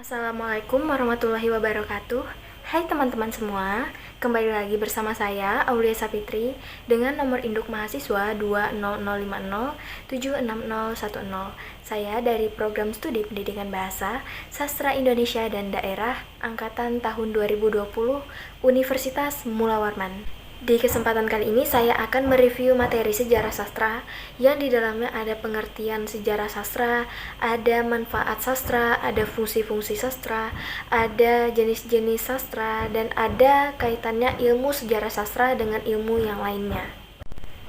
Assalamualaikum warahmatullahi wabarakatuh. Hai teman-teman semua, kembali lagi bersama saya Aulia Sapitri dengan nomor induk mahasiswa 20050766010. Saya dari Program Studi Pendidikan Bahasa, Sastra Indonesia dan Daerah angkatan tahun 2020 Universitas Mula Warman. Di kesempatan kali ini saya akan mereview materi sejarah sastra yang di dalamnya ada pengertian sejarah sastra, ada manfaat sastra, ada fungsi-fungsi sastra, ada jenis-jenis sastra, dan ada kaitannya ilmu sejarah sastra dengan ilmu yang lainnya.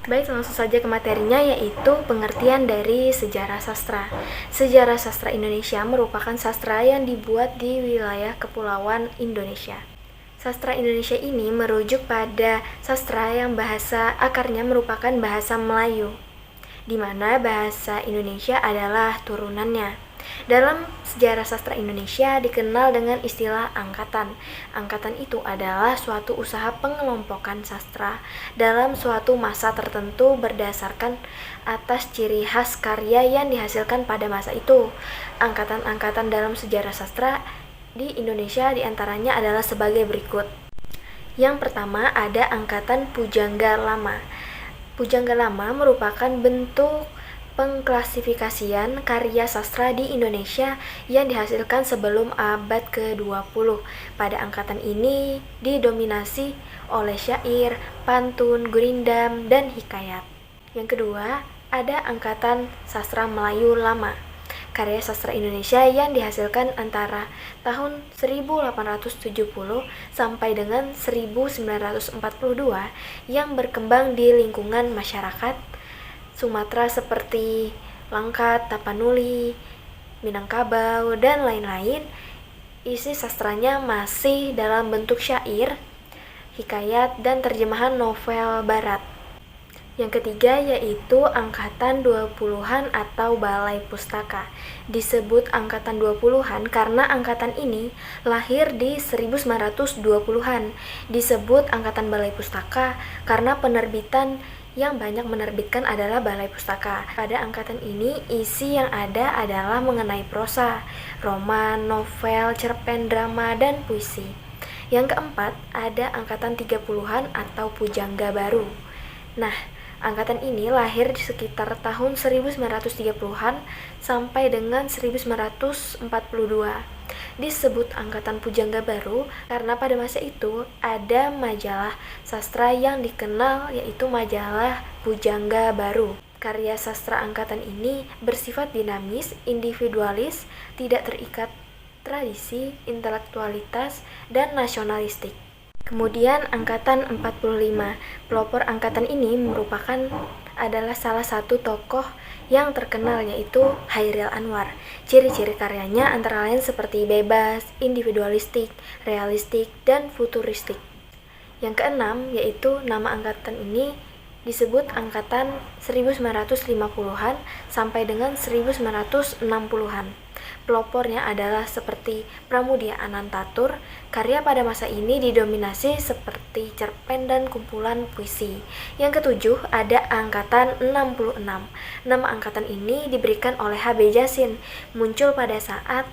Baik, langsung saja ke materinya, yaitu pengertian dari sejarah sastra. Sejarah sastra Indonesia merupakan sastra yang dibuat di wilayah kepulauan Indonesia. Sastra Indonesia ini merujuk pada sastra yang bahasa akarnya merupakan bahasa Melayu, di mana bahasa Indonesia adalah turunannya. Dalam sejarah sastra Indonesia dikenal dengan istilah angkatan. Angkatan itu adalah suatu usaha pengelompokan sastra dalam suatu masa tertentu berdasarkan atas ciri khas karya yang dihasilkan pada masa itu. Angkatan-angkatan dalam sejarah sastra di Indonesia diantaranya adalah sebagai berikut. Yang pertama ada Angkatan Pujangga Lama. Pujangga Lama merupakan bentuk pengklasifikasian karya sastra di Indonesia yang dihasilkan sebelum abad ke-20. Pada angkatan ini didominasi oleh syair, pantun, gurindam, dan hikayat. Yang kedua, ada Angkatan Sastra Melayu Lama. Karya sastra Indonesia yang dihasilkan antara tahun 1870 sampai dengan 1942 yang berkembang di lingkungan masyarakat Sumatera seperti Langkat, Tapanuli, Minangkabau, dan lain-lain. Isi sastranya masih dalam bentuk syair, hikayat, dan terjemahan novel barat. Yang ketiga yaitu Angkatan 20-an atau Balai Pustaka. Disebut Angkatan 20-an karena angkatan ini lahir di 1920-an. Disebut Angkatan Balai Pustaka karena penerbitan yang banyak menerbitkan adalah Balai Pustaka. Pada angkatan ini isi yang ada adalah mengenai prosa, roman, novel, cerpen, drama, dan puisi. Yang keempat ada Angkatan 30-an atau Pujangga Baru. Nah, angkatan ini lahir di sekitar tahun 1930-an sampai dengan 1942. Disebut Angkatan Pujangga Baru karena pada masa itu ada majalah sastra yang dikenal yaitu majalah Pujangga Baru. Karya sastra angkatan ini bersifat dinamis, individualis, tidak terikat tradisi, intelektualitas, dan nasionalistik. Kemudian Angkatan 45. Pelopor angkatan ini merupakan adalah salah satu tokoh yang terkenal yaitu Chairil Anwar. Ciri-ciri karyanya antara lain seperti bebas, individualistik, realistik, dan futuristik. Yang keenam yaitu nama angkatan ini disebut Angkatan 1950-an sampai dengan 1960-an. Pelopornya adalah seperti Pramudia Anantatur. Karya pada masa ini didominasi seperti cerpen dan kumpulan puisi. Yang ketujuh ada Angkatan 66. Nama angkatan ini diberikan oleh H.B. Jassin, muncul pada saat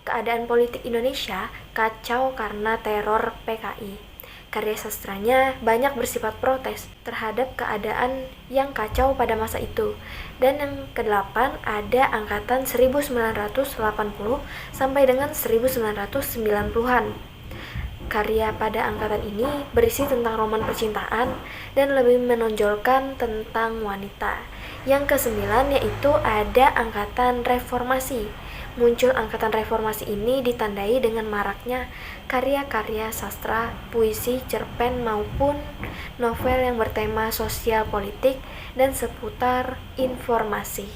keadaan politik Indonesia kacau karena teror PKI. Karya sastranya banyak bersifat protes terhadap keadaan yang kacau pada masa itu. Dan yang kedelapan ada Angkatan 1980 sampai dengan 1990-an. Karya pada angkatan ini berisi tentang roman percintaan dan lebih menonjolkan tentang wanita. Yang kesembilan yaitu ada Angkatan Reformasi. Muncul angkatan reformasi ini ditandai dengan maraknya karya-karya sastra, puisi, cerpen maupun novel yang bertema sosial politik dan seputar informasi.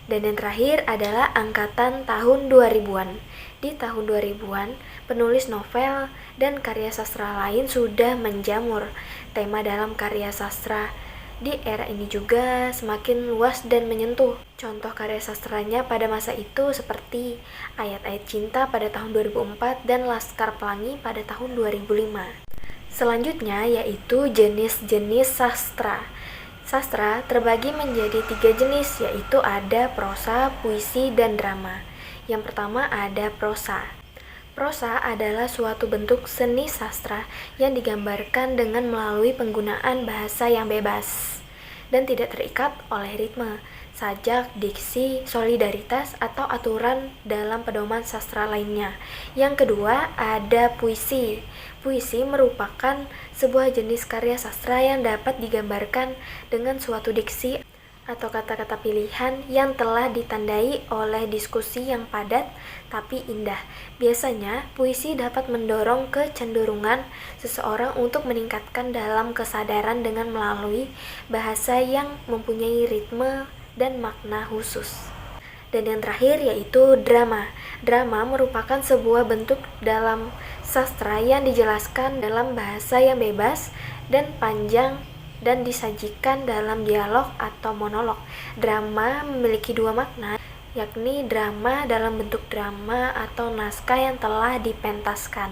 Dan yang terakhir adalah angkatan tahun 2000-an. Di tahun 2000-an, penulis novel dan karya sastra lain sudah menjamur. Tema dalam karya sastra di era ini juga semakin luas dan menyentuh. Contoh karya sastranya pada masa itu seperti Ayat-ayat Cinta pada tahun 2004 dan Laskar Pelangi pada tahun 2005. Selanjutnya yaitu jenis-jenis sastra. Sastra terbagi menjadi 3 jenis, yaitu ada prosa, puisi, dan drama. Yang pertama ada prosa. Prosa adalah suatu bentuk seni sastra yang digambarkan dengan melalui penggunaan bahasa yang bebas dan tidak terikat oleh ritme, sajak, diksi, solidaritas, atau aturan dalam pedoman sastra lainnya. Yang kedua, ada puisi. Puisi merupakan sebuah jenis karya sastra yang dapat digambarkan dengan suatu diksi atau kata-kata pilihan yang telah ditandai oleh diskusi yang padat tapi indah. Biasanya, puisi dapat mendorong kecenderungan seseorang untuk meningkatkan dalam kesadaran dengan melalui bahasa yang mempunyai ritme dan makna khusus. Dan yang terakhir yaitu drama. Drama merupakan sebuah bentuk dalam sastra yang dijelaskan dalam bahasa yang bebas dan panjang dan disajikan dalam dialog atau monolog. Drama memiliki dua makna, yakni drama dalam bentuk drama atau naskah yang telah dipentaskan.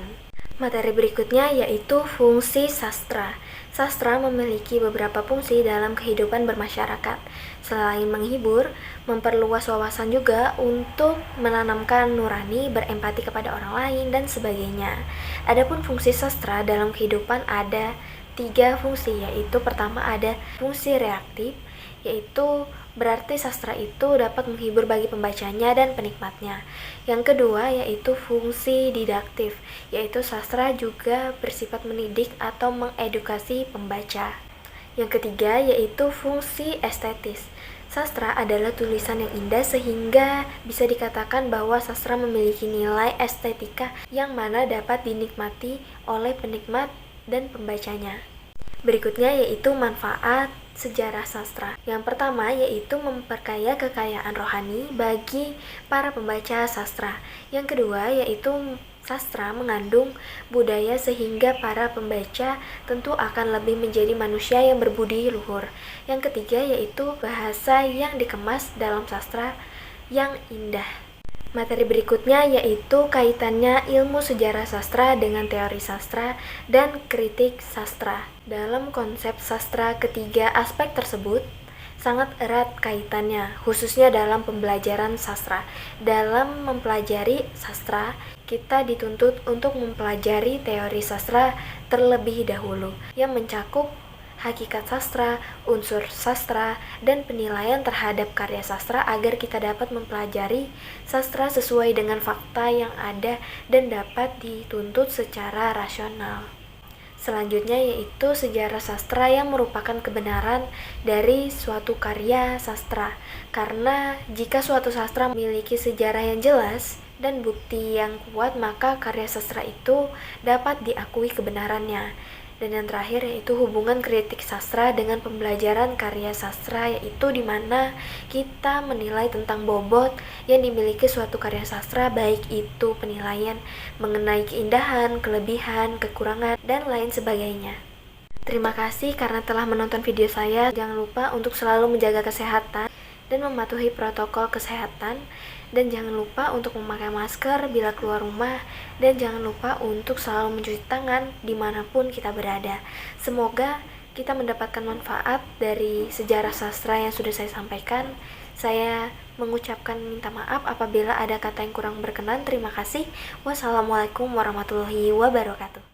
Materi berikutnya yaitu fungsi sastra. Sastra memiliki beberapa fungsi dalam kehidupan bermasyarakat. Selain menghibur, memperluas wawasan juga untuk menanamkan nurani, berempati kepada orang lain, dan sebagainya. Adapun fungsi sastra dalam kehidupan ada 3 fungsi, yaitu pertama ada fungsi reaktif, yaitu berarti sastra itu dapat menghibur bagi pembacanya dan penikmatnya. Yang kedua yaitu fungsi didaktif, yaitu sastra juga bersifat mendidik atau mengedukasi pembaca. Yang ketiga yaitu fungsi estetis. Sastra adalah tulisan yang indah sehingga bisa dikatakan bahwa sastra memiliki nilai estetika yang mana dapat dinikmati oleh penikmat dan pembacanya. Berikutnya yaitu manfaat sejarah sastra. Yang pertama yaitu memperkaya kekayaan rohani bagi para pembaca sastra. Yang kedua yaitu sastra mengandung budaya sehingga para pembaca tentu akan lebih menjadi manusia yang berbudi luhur. Yang ketiga yaitu bahasa yang dikemas dalam sastra yang indah. Materi berikutnya yaitu kaitannya ilmu sejarah sastra dengan teori sastra dan kritik sastra. Dalam konsep sastra, ketiga aspek tersebut sangat erat kaitannya, khususnya dalam pembelajaran sastra. Dalam mempelajari sastra, kita dituntut untuk mempelajari teori sastra terlebih dahulu, yang mencakup hakikat sastra, unsur sastra, dan penilaian terhadap karya sastra agar kita dapat mempelajari sastra sesuai dengan fakta yang ada dan dapat dituntut secara rasional. Selanjutnya yaitu sejarah sastra yang merupakan kebenaran dari suatu karya sastra. Karena jika suatu sastra memiliki sejarah yang jelas dan bukti yang kuat, maka karya sastra itu dapat diakui kebenarannya. Dan yang terakhir yaitu hubungan kritik sastra dengan pembelajaran karya sastra, yaitu di mana kita menilai tentang bobot yang dimiliki suatu karya sastra, baik itu penilaian mengenai keindahan, kelebihan, kekurangan, dan lain sebagainya. Terima kasih karena telah menonton video saya. Jangan lupa untuk selalu menjaga kesehatan dan mematuhi protokol kesehatan. Dan jangan lupa untuk memakai masker bila keluar rumah. Dan jangan lupa untuk selalu mencuci tangan dimanapun kita berada. Semoga kita mendapatkan manfaat dari sejarah sastra yang sudah saya sampaikan. Saya mengucapkan minta maaf apabila ada kata yang kurang berkenan. Terima kasih. Wassalamualaikum warahmatullahi wabarakatuh.